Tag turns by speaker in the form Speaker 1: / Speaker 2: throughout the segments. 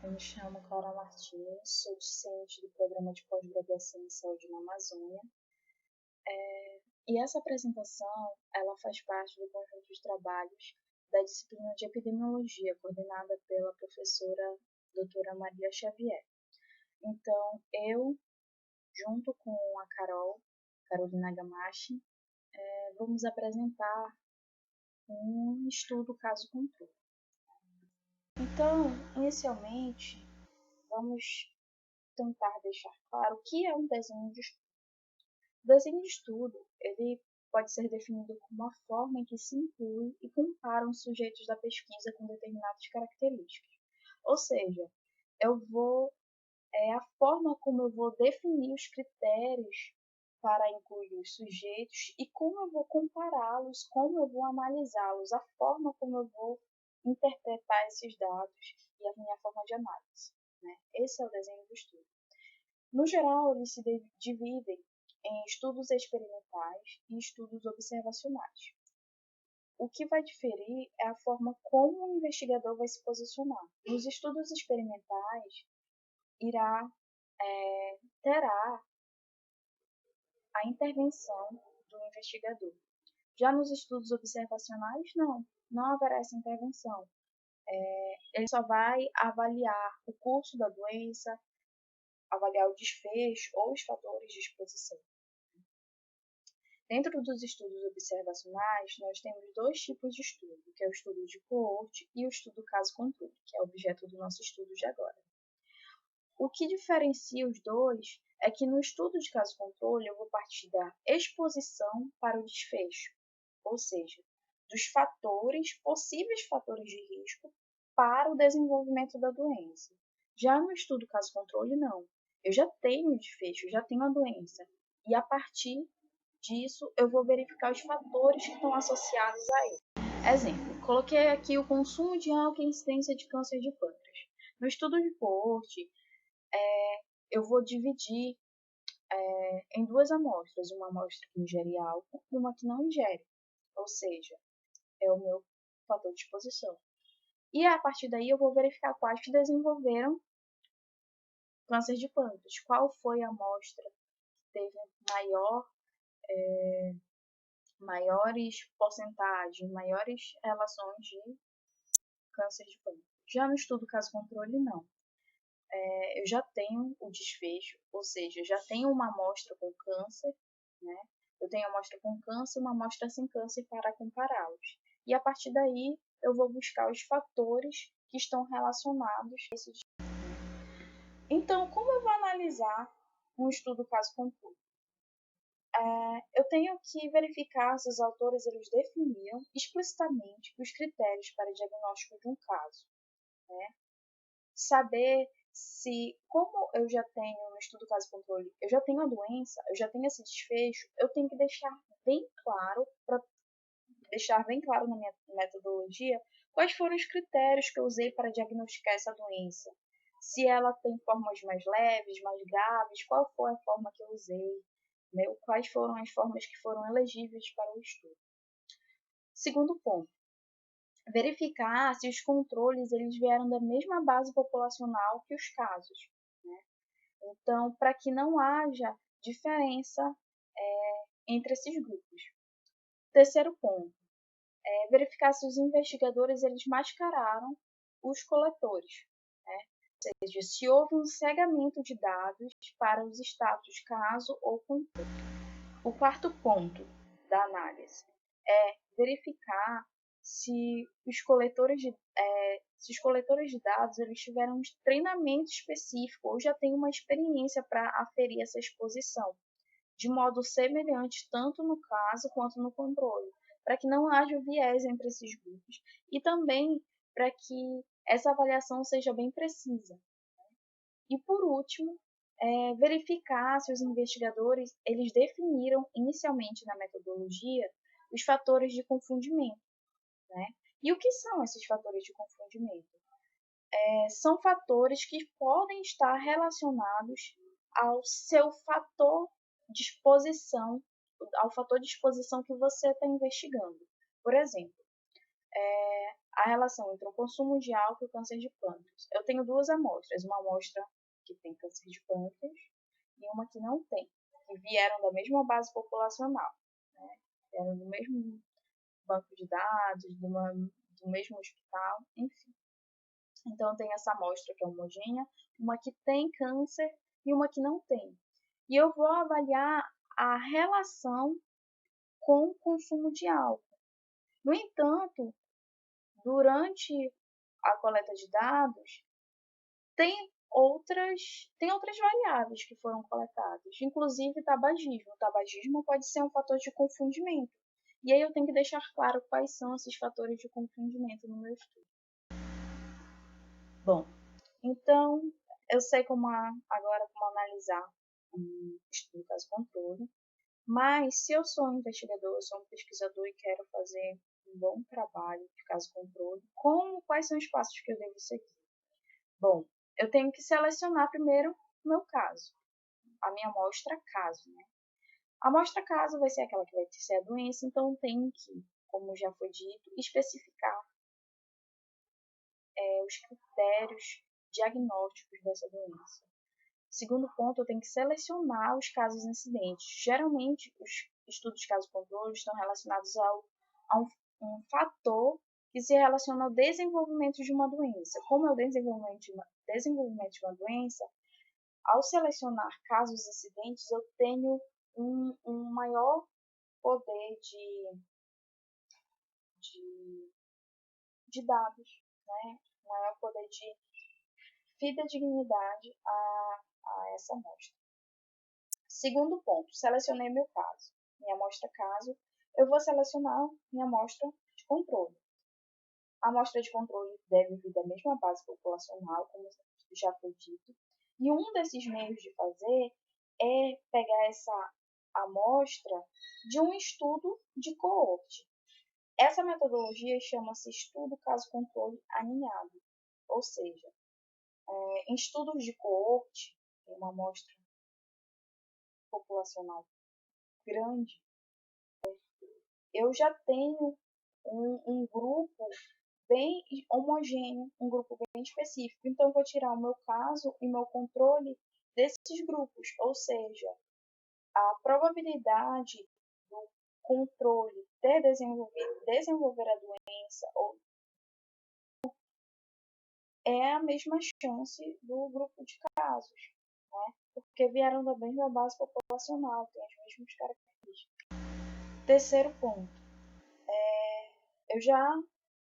Speaker 1: Eu me chamo Clara Martins, sou discente do Programa de Pós-Graduação em Saúde na Amazônia. E essa apresentação, ela faz parte do conjunto de trabalhos da disciplina de Epidemiologia, coordenada pela professora doutora Maria Xavier. Então, eu, junto com a Carolina Gamache, vamos apresentar um estudo caso-controle. Então, inicialmente, vamos tentar deixar claro o que é um desenho de estudo. O desenho de estudo, ele pode ser definido como a forma em que se inclui e compara os sujeitos da pesquisa com determinadas características. Ou seja, a forma como eu vou definir os critérios para incluir os sujeitos e como eu vou compará-los, como eu vou analisá-los, a forma como eu vou interpretar esses dados e a minha forma de análise. Esse é o desenho do estudo. No geral, eles se dividem em estudos experimentais e estudos observacionais. O que vai diferir é a forma como o investigador vai se posicionar. Nos estudos experimentais, terá a intervenção do investigador. Já nos estudos observacionais, não haverá essa intervenção. Ele só vai avaliar o curso da doença, avaliar o desfecho ou os fatores de exposição. Dentro dos estudos observacionais, nós temos dois tipos de estudo, que é o estudo de coorte e o estudo caso-controle, que é o objeto do nosso estudo de agora. O que diferencia os dois é que no estudo de caso-controle eu vou partir da exposição para o desfecho, ou seja, dos possíveis fatores de risco para o desenvolvimento da doença. Já no estudo caso-controle, não. Eu já tenho o desfecho, já tenho a doença, e a partir disso eu vou verificar os fatores que estão associados a ele. Exemplo, coloquei aqui o consumo de álcool e a incidência de câncer de pâncreas. No estudo de coorte, eu vou dividir em duas amostras, uma amostra que ingere álcool e uma que não ingere, ou seja, é o meu fator de exposição. E a partir daí eu vou verificar quais que desenvolveram câncer de pâncreas, qual foi a amostra que teve maiores porcentagens, maiores relações de câncer de pâncreas. Já no estudo caso-controle, não. Eu já tenho o desfecho, ou seja, já tenho uma amostra com câncer, Eu tenho amostra com câncer e uma amostra sem câncer para compará-los. E a partir daí, eu vou buscar os fatores que estão relacionados a esse desfecho. Então, como eu vou analisar um estudo caso-controle? Eu tenho que verificar se os autores eles definiram explicitamente os critérios para diagnóstico de um caso. Saber se, como eu já tenho no estudo caso-controle, eu já tenho a doença, eu já tenho esse desfecho, eu tenho que deixar bem claro, para deixar bem claro na minha metodologia, quais foram os critérios que eu usei para diagnosticar essa doença. Se ela tem formas mais leves, mais graves, qual foi a forma que eu usei, quais foram as formas que foram elegíveis para o estudo. Segundo ponto, verificar se os controles eles vieram da mesma base populacional que os casos. Então, para que não haja diferença entre esses grupos. Terceiro ponto, verificar se os investigadores eles mascararam os coletores. Ou seja, se houve um cegamento de dados para os status caso ou controle. O quarto ponto da análise é verificar se os coletores de dados eles tiveram um treinamento específico ou já têm uma experiência para aferir essa exposição, de modo semelhante tanto no caso quanto no controle, para que não haja viés entre esses grupos e também para que essa avaliação seja bem precisa. E por último, verificar se os investigadores eles definiram inicialmente na metodologia os fatores de confundimento. E o que são esses fatores de confundimento? São fatores que podem estar relacionados ao seu fator de exposição, ao fator de exposição que você está investigando. Por exemplo, a relação entre o consumo de álcool e o câncer de pâncreas. Eu tenho duas amostras, uma amostra que tem câncer de pâncreas e uma que não tem, que vieram da mesma base populacional, né? Vieram do mesmo banco de dados, do mesmo hospital, enfim. Então, tem essa amostra que é homogênea, uma que tem câncer e uma que não tem. E eu vou avaliar a relação com o consumo de álcool. No entanto, durante a coleta de dados, tem outras variáveis que foram coletadas, inclusive tabagismo. O tabagismo pode ser um fator de confundimento. E aí eu tenho que deixar claro quais são esses fatores de confundimento no meu estudo. Bom, então eu sei agora como analisar um estudo caso-controle, mas se eu sou um investigador, eu sou um pesquisador e quero fazer um bom trabalho de caso-controle, quais são os passos que eu devo seguir? Bom, eu tenho que selecionar primeiro o meu caso, a minha amostra caso, né? A amostra caso vai ser aquela que vai ser a doença, então eu tenho que, como já foi dito, especificar os critérios diagnósticos dessa doença. Segundo ponto, eu tenho que selecionar os casos incidentes. Geralmente, os estudos de caso-controle estão relacionados a um fator que se relaciona ao desenvolvimento de uma doença. Como é o desenvolvimento de uma doença, ao selecionar casos incidentes, eu tenho um maior poder de dados, né? Um maior poder de fidedignidade a essa amostra. Segundo ponto, selecionei meu caso, minha amostra caso, eu vou selecionar minha amostra de controle. A amostra de controle deve vir da mesma base populacional, como já foi dito, e um desses meios de fazer é pegar essa amostra de um estudo de coorte. Essa metodologia chama-se estudo caso-controle aninhado, ou seja, em estudos de coorte, uma amostra populacional grande, eu já tenho um grupo bem homogêneo, um grupo bem específico. Então, eu vou tirar o meu caso e meu controle desses grupos, ou seja, a probabilidade do controle desenvolver a doença é a mesma chance do grupo de casos, né? Porque vieram da mesma base populacional, tem as mesmas características. Terceiro ponto, eu já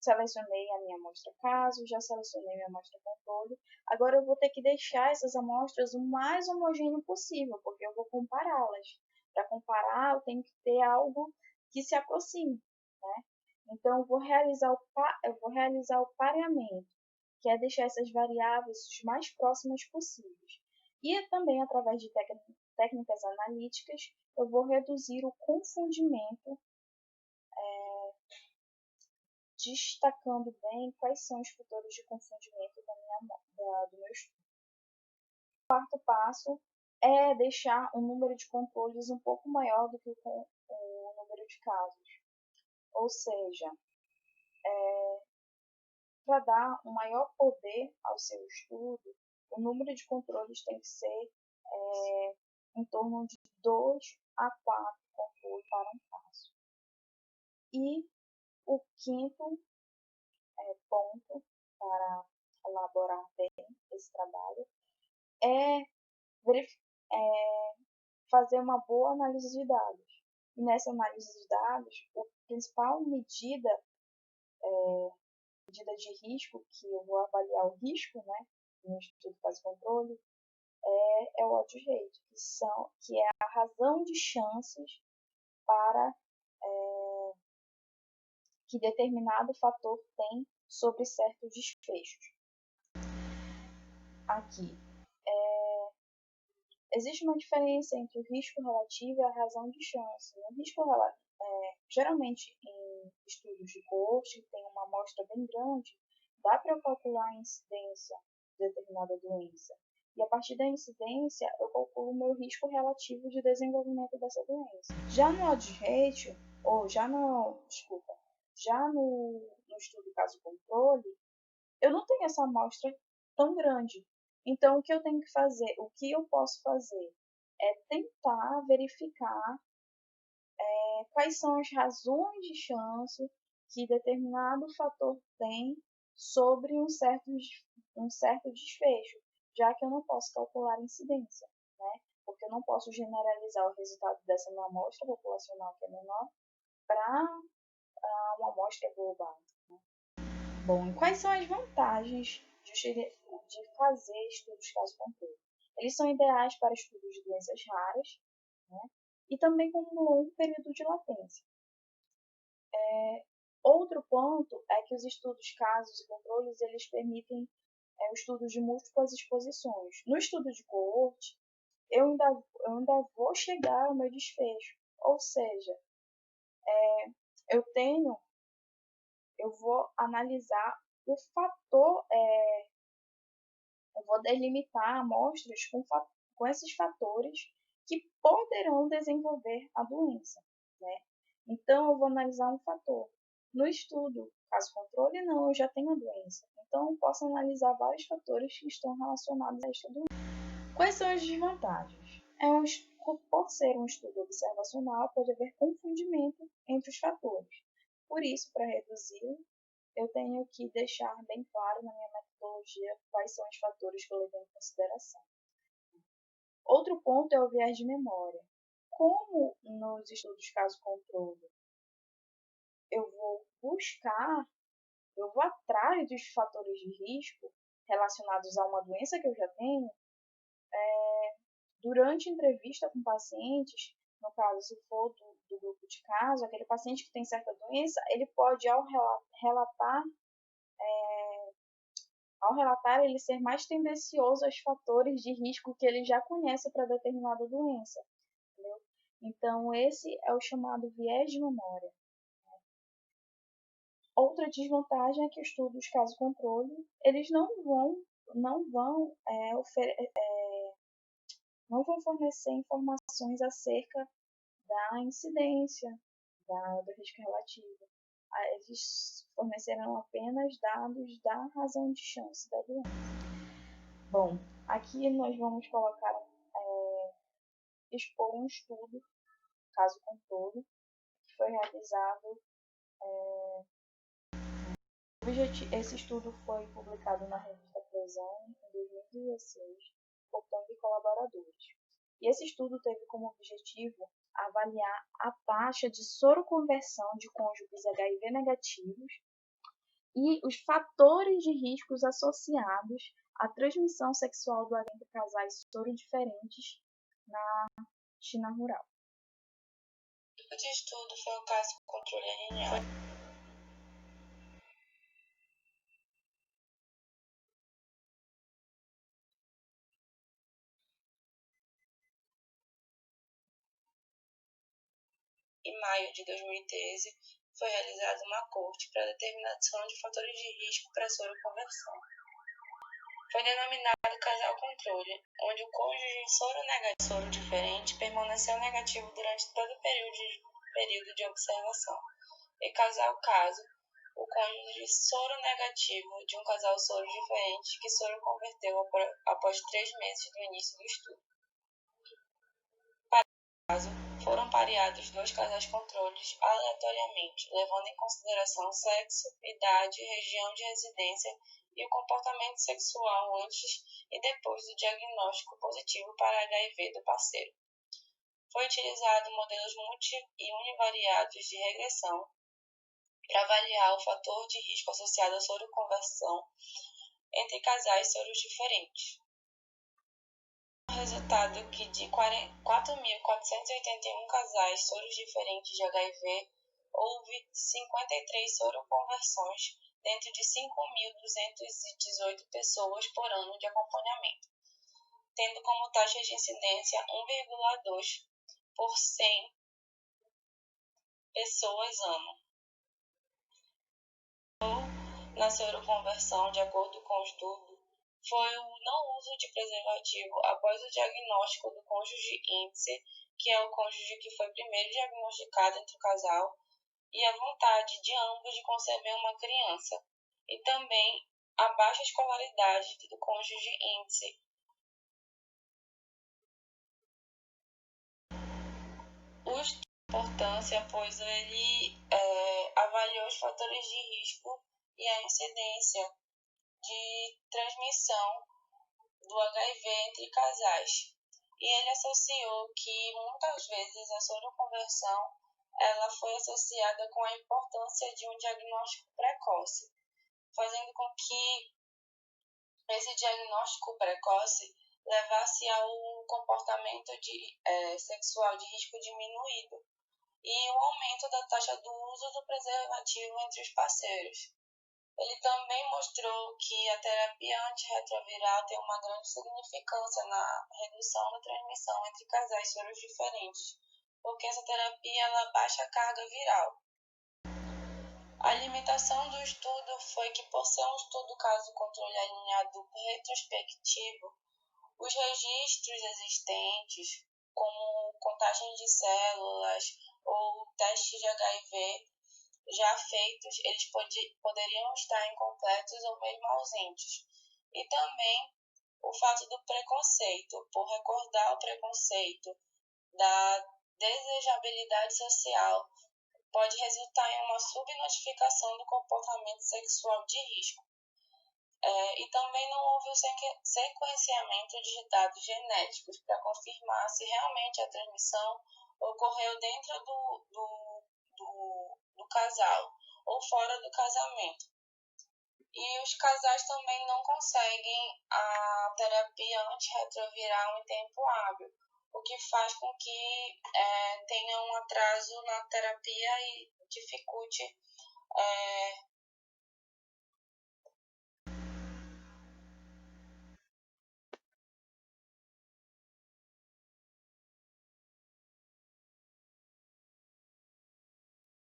Speaker 1: selecionei a minha amostra caso, já selecionei a minha amostra controle, agora eu vou ter que deixar essas amostras o mais homogêneo possível, porque eu vou compará-las. Para comparar, eu tenho que ter algo que se aproxime, né? Então, eu vou realizar o pareamento, que é deixar essas variáveis os mais próximas possíveis. E também, através de técnicas analíticas, eu vou reduzir o confundimento, destacando bem quais são os fatores de confundimento do meu estudo. O quarto passo é deixar um número de controles um pouco maior do que o número de casos. Ou seja, para dar um maior poder ao seu estudo, o número de controles tem que ser em torno de 2 a 4 controles para um caso. E o quinto ponto para elaborar bem esse trabalho é fazer uma boa análise de dados. E nessa análise de dados, a principal medida de risco, que eu vou avaliar o risco, né, no estudo caso-controle, é o odds rate, que é a razão de chances para que determinado fator tem sobre certos desfechos. Aqui, existe uma diferença entre o risco relativo e a razão de chance. O risco geralmente em estudos de coorte, que tem uma amostra bem grande, dá para eu calcular a incidência de determinada doença. E a partir da incidência, eu calculo o meu risco relativo de desenvolvimento dessa doença. Já no odds ratio, já no no estudo caso-controle, eu não tenho essa amostra tão grande. Então, o que eu tenho que fazer, o que eu posso fazer é tentar verificar quais são as razões de chance que determinado fator tem sobre um certo desfecho, já que eu não posso calcular a incidência, né? Porque eu não posso generalizar o resultado dessa minha amostra populacional, que é menor, para uma amostra global. Né? Bom, e quais são as vantagens de fazer estudos caso-controle? Eles são ideais para estudos de doenças raras, né? E também com um longo período de latência. Outro ponto é que os estudos casos e controles eles permitem o estudo de múltiplas exposições. No estudo de coorte, eu ainda vou chegar ao meu desfecho, ou seja, eu tenho eu vou analisar o fator, eu vou delimitar amostras com esses fatores que poderão desenvolver a doença, né? Então, eu vou analisar um fator. No estudo, caso controle, não, eu já tenho a doença. Então, eu posso analisar vários fatores que estão relacionados a esta doença. Quais são as desvantagens? Por ser um estudo observacional, pode haver confundimento entre os fatores. Por isso, para reduzir, eu tenho que deixar bem claro na minha metodologia quais são os fatores que eu levei em consideração. Outro ponto é o viés de memória. Como nos estudos caso-controle, eu vou atrás dos fatores de risco relacionados a uma doença que eu já tenho, durante entrevista com pacientes, no caso, se for do grupo de caso, aquele paciente que tem certa doença, ele pode, ao relatar, ele ser mais tendencioso aos fatores de risco que ele já conhece para determinada doença. Entendeu? Então, esse é o chamado viés de memória. Outra desvantagem é que estudos caso-controle, eles não vão, não vão fornecer informações acerca da incidência, do risco relativo. Eles fornecerão apenas dados da razão de chance da doença. Bom, aqui nós vamos expor um estudo, caso controle, que foi realizado. Esse estudo foi publicado na revista Presão em 2016, por Tong e colaboradores. E esse estudo teve como objetivo avaliar a taxa de soroconversão de cônjuges HIV negativos e os fatores de riscos associados à transmissão sexual do HIV entre casais sorodiferentes na China rural.
Speaker 2: O tipo de estudo foi o caso controle RNA. Em maio de 2013, foi realizada uma corte para determinação de fatores de risco para soroconversão. Foi denominado casal controle, onde o cônjuge soro diferente permaneceu negativo durante todo o período de observação. E casal caso, o cônjuge soro negativo de um casal soro diferente que soroconverteu após 3 meses do início do estudo. Para o caso, foram pareados 2 casais controles aleatoriamente, levando em consideração sexo, idade, região de residência e o comportamento sexual antes e depois do diagnóstico positivo para HIV do parceiro. Foi utilizado modelos multi- e univariados de regressão para avaliar o fator de risco associado à soroconversão entre casais soros diferentes. O resultado que de 4.481 casais soros diferentes de HIV, houve 53 soroconversões dentro de 5.218 pessoas por ano de acompanhamento, tendo como taxa de incidência 1,2 por 100 pessoas ano. Na soroconversão, de acordo com o estudo, foi o não uso de preservativo após o diagnóstico do cônjuge índice, que é o cônjuge que foi primeiro diagnosticado entre o casal, e a vontade de ambos de conceber uma criança, e também a baixa escolaridade do cônjuge índice. Os importância, pois ele avaliou os fatores de risco e a incidência de transmissão do HIV entre casais. E ele associou que muitas vezes a soroconversão ela foi associada com a importância de um diagnóstico precoce, fazendo com que esse diagnóstico precoce levasse a um comportamento sexual de risco diminuído e o aumento da taxa do uso do preservativo entre os parceiros. Ele também mostrou que a terapia antirretroviral tem uma grande significância na redução da transmissão entre casais soros diferentes, porque essa terapia ela baixa a carga viral. A limitação do estudo foi que, por ser um estudo caso-controle alinhado retrospectivo, os registros existentes, como contagem de células ou testes de HIV já feitos, eles poderiam estar incompletos ou mesmo ausentes. E também o fato do preconceito, por recordar o preconceito da desejabilidade social, pode resultar em uma subnotificação do comportamento sexual de risco. E também não houve o sequenciamento de dados genéticos para confirmar se realmente a transmissão ocorreu dentro do casal ou fora do casamento. E os casais também não conseguem a terapia antirretroviral em tempo hábil, o que faz com que tenha um atraso na terapia e dificulte